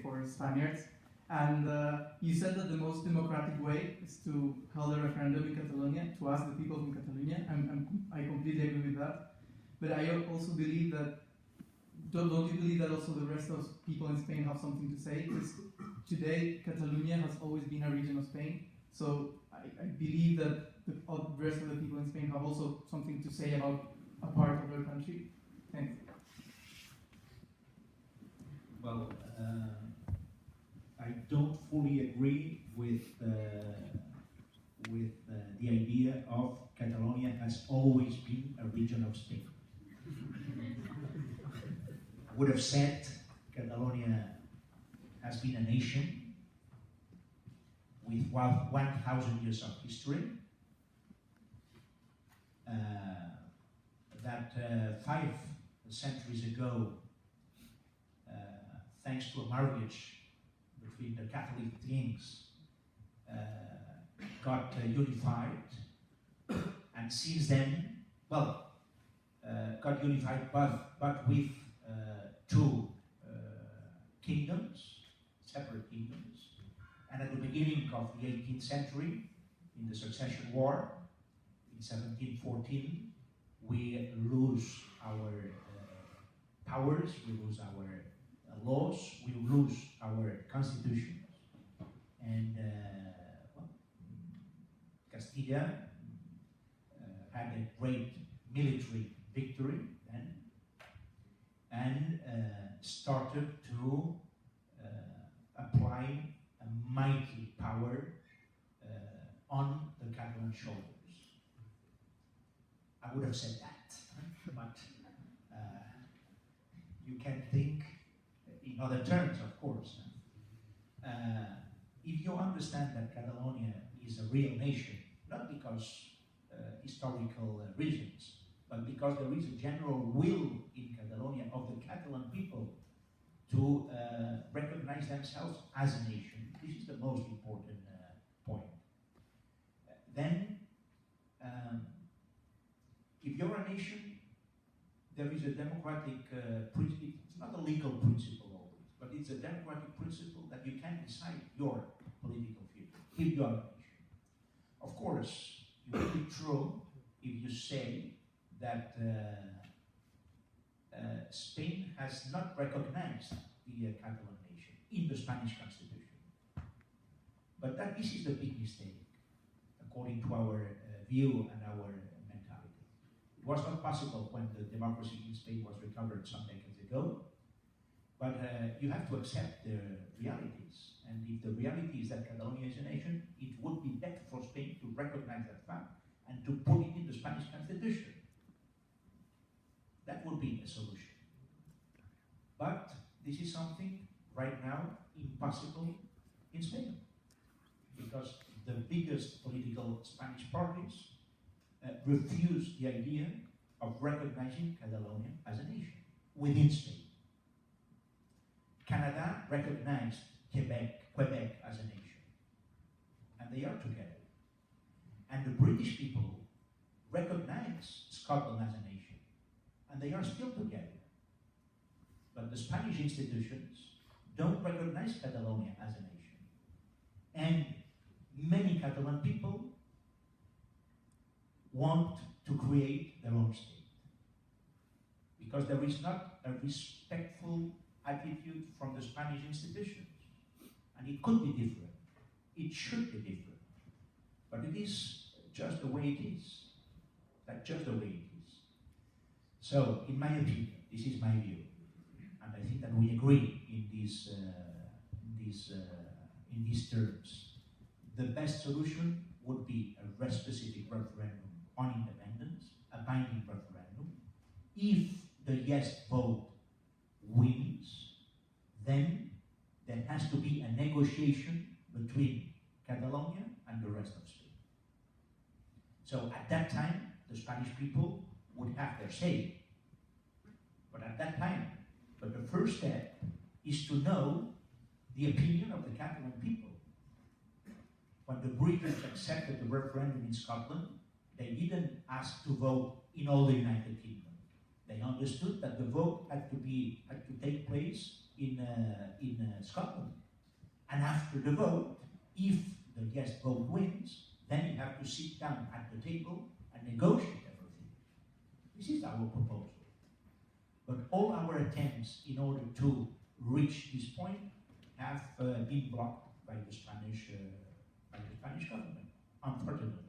for Spaniards. And you said that the most democratic way is to hold a referendum in Catalonia, to ask the people from Catalonia. I completely agree with that. But I also believe that, don't you believe that also the rest of people in Spain have something to say? Because today, Catalonia has always been a region of Spain. So I believe that the rest of the people in Spain have also something to say about a part of their country. Thanks. Well, I don't fully agree with the idea of Catalonia has always been a region of Spain. I would have said Catalonia has been a nation with 1,000 years of history, that 5 centuries ago, thanks to a marriage between the Catholic kings, got unified, and since then, well, got unified but with 2 kingdoms, separate kingdoms, and at the beginning of the 18th century, in the Succession War, in 1714, we lose our powers, we lose our laws, we lose our constitutions, and well, Castilla had a great military victory then, and started to apply a mighty power on the Catalan shoulders. I would have said that, but you can think in other terms, of course. If you understand that Catalonia is a real nation, not because historical reasons, but because there is a general will in Catalonia of the Catalan people to recognize themselves as a nation, this is the most important point. Then, if you're a nation, there is a democratic principle. It's not a legal principle always, but it's a democratic principle that you can decide your political future if you are a nation. Of course, it will be true if you say that Spain has not recognized the Catalan nation in the Spanish constitution. But this is the big mistake, according to our view and our mentality. It was not possible when the democracy in Spain was recovered some decades ago, but you have to accept the realities. And if the reality is that Catalonia is a nation, it would be better for Spain to recognize that fact and to put it in the Spanish constitution. That would be a solution. But this is something right now impossible in Spain, because the biggest political Spanish parties refuse the idea of recognizing Catalonia as a nation within Spain. Canada recognized Quebec as a nation, and they are together. And the British people recognize Scotland as a nation, and they are still together. But the Spanish institutions don't recognize Catalonia as a nation. And many Catalan people want to create their own state, because there is not a respectful attitude from the Spanish institutions. And it could be different. It should be different. But it is just the way it is. That's just the way it is. So, in my opinion, this is my view, and I think that we agree in these terms. The best solution would be a specific referendum on independence, a binding referendum. If the yes vote wins, then there has to be a negotiation between Catalonia and the rest of Spain. So at that time, the Spanish people would have their say. But at that time, the first step is to know the opinion of the Catalan people. When the British accepted the referendum in Scotland, they didn't ask to vote in all the United Kingdom. They understood that the vote had to take place in Scotland. And after the vote, if the yes vote wins, then you have to sit down at the table and negotiate everything. This is our proposal. But all our attempts in order to reach this point have been blocked by the Spanish government, unfortunately.